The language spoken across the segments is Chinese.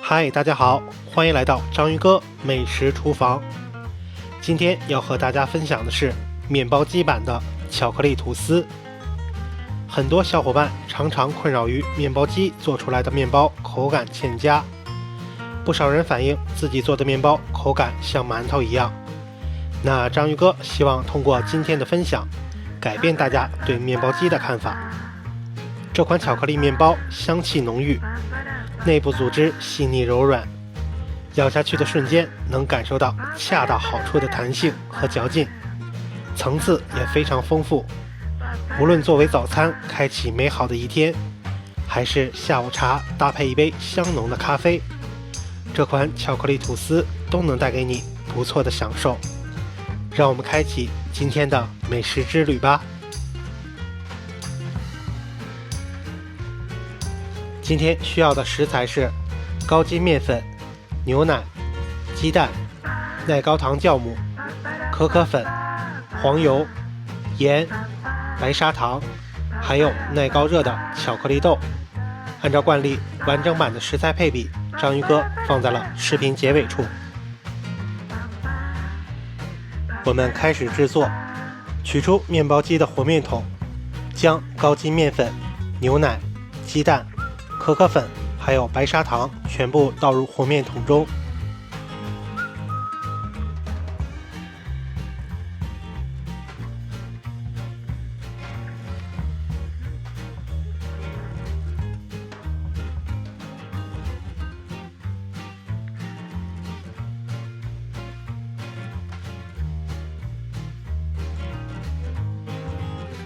嗨，大家好，欢迎来到章鱼哥美食厨房。今天要和大家分享的是面包机版的巧克力吐司。很多小伙伴常常困扰于面包机做出来的面包口感欠佳，不少人反映自己做的面包口感像馒头一样。那章鱼哥希望通过今天的分享，改变大家对面包机的看法。这款巧克力面包香气浓郁，内部组织细腻柔软，咬下去的瞬间能感受到恰到好处的弹性和嚼劲，层次也非常丰富。无论作为早餐开启美好的一天，还是下午茶搭配一杯香浓的咖啡，这款巧克力吐司都能带给你不错的享受。让我们开启今天的美食之旅吧。今天需要的食材是高筋面粉、牛奶、鸡蛋、耐高糖酵母、可可粉、黄油、盐、白砂糖，还有耐高热的巧克力豆。按照惯例，完整版的食材配比，章鱼哥放在了视频结尾处。我们开始制作，取出面包机的和面桶，将高筋面粉、牛奶、鸡蛋、可可粉还有白砂糖全部倒入和面桶中。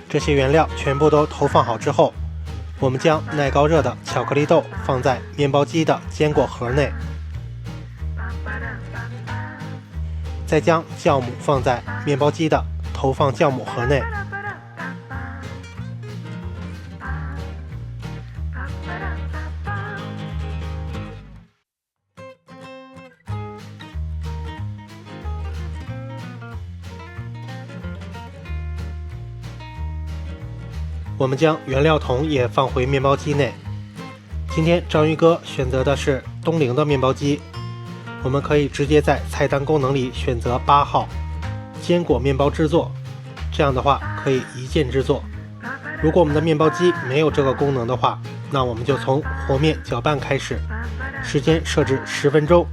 这些原料全部都投放好之后，我们将耐高热的巧克力豆放在面包机的坚果盒内，再将酵母放在面包机的投放酵母盒内。我们将原料桶也放回面包机内。今天章鱼哥选择的是东菱的面包机，我们可以直接在菜单功能里选择8号坚果面包制作，这样的话可以一键制作。如果我们的面包机没有这个功能的话，那我们就从和面搅拌开始，时间设置10分钟。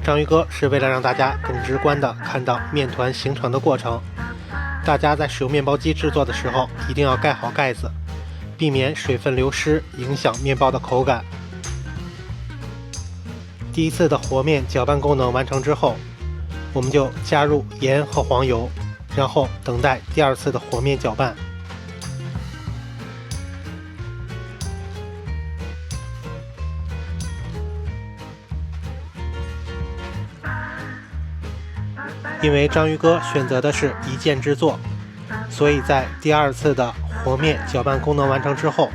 章鱼哥是为了让大家更直观地看到面团形成的过程，大家在使用面包机制作的时候一定要盖好盖子，避免水分流失影响面包的口感。第一次的和面搅拌功能完成之后，我们就加入盐和黄油，然后等待第二次的和面搅拌。因为章鱼哥选择的是一键制作，所以在第二次的和面搅拌功能完成之后，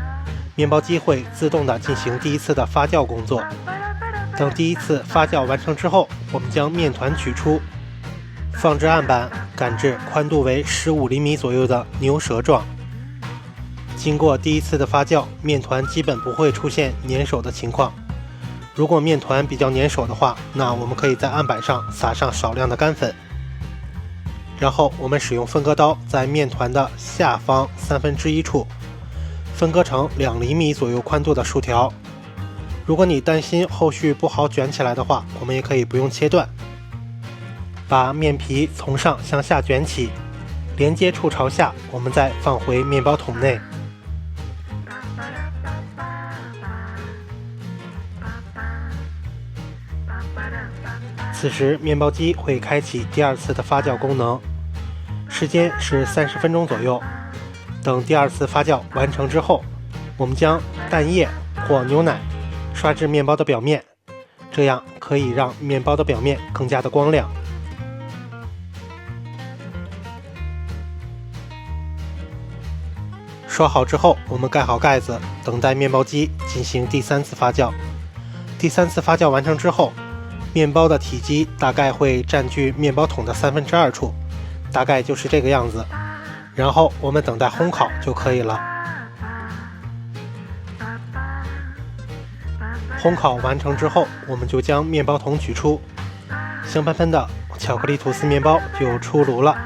面包机会自动的进行第一次的发酵工作。等第一次发酵完成之后，我们将面团取出，放置案板，擀至宽度为15厘米左右的牛舌状。经过第一次的发酵，面团基本不会出现粘手的情况。如果面团比较粘手的话，那我们可以在案板上撒上少量的干粉，然后我们使用分割刀在面团的下方1/3处分割成2厘米左右宽度的竖条。如果你担心后续不好卷起来的话，我们也可以不用切断。把面皮从上向下卷起，连接处朝下，我们再放回面包桶内。此时面包机会开启第二次的发酵功能，时间是30分钟左右。等第二次发酵完成之后，我们将蛋液或牛奶刷至面包的表面，这样可以让面包的表面更加的光亮。刷好之后，我们盖好盖子，等待面包机进行第三次发酵。第三次发酵完成之后，面包的体积大概会占据面包桶的2/3处，大概就是这个样子。然后我们等待烘烤就可以了。烘烤完成之后，我们就将面包桶取出，香喷喷的巧克力吐司面包就出炉了。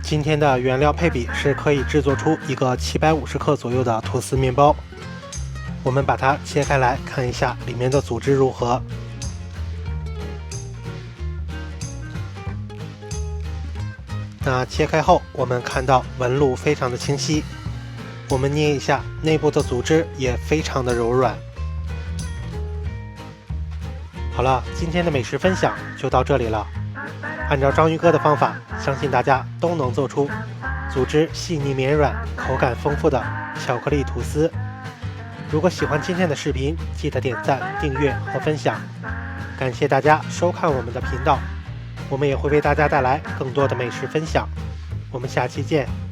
今天的原料配比是可以制作出一个750克左右的吐司面包。我们把它切开来看一下里面的组织如何。那切开后，我们看到纹路非常的清晰。我们捏一下，内部的组织也非常的柔软。好了，今天的美食分享就到这里了。按照章鱼哥的方法，相信大家都能做出组织细腻绵软、口感丰富的巧克力吐司。如果喜欢今天的视频，记得点赞、订阅和分享。感谢大家收看我们的频道，我们也会为大家带来更多的美食分享。我们下期见。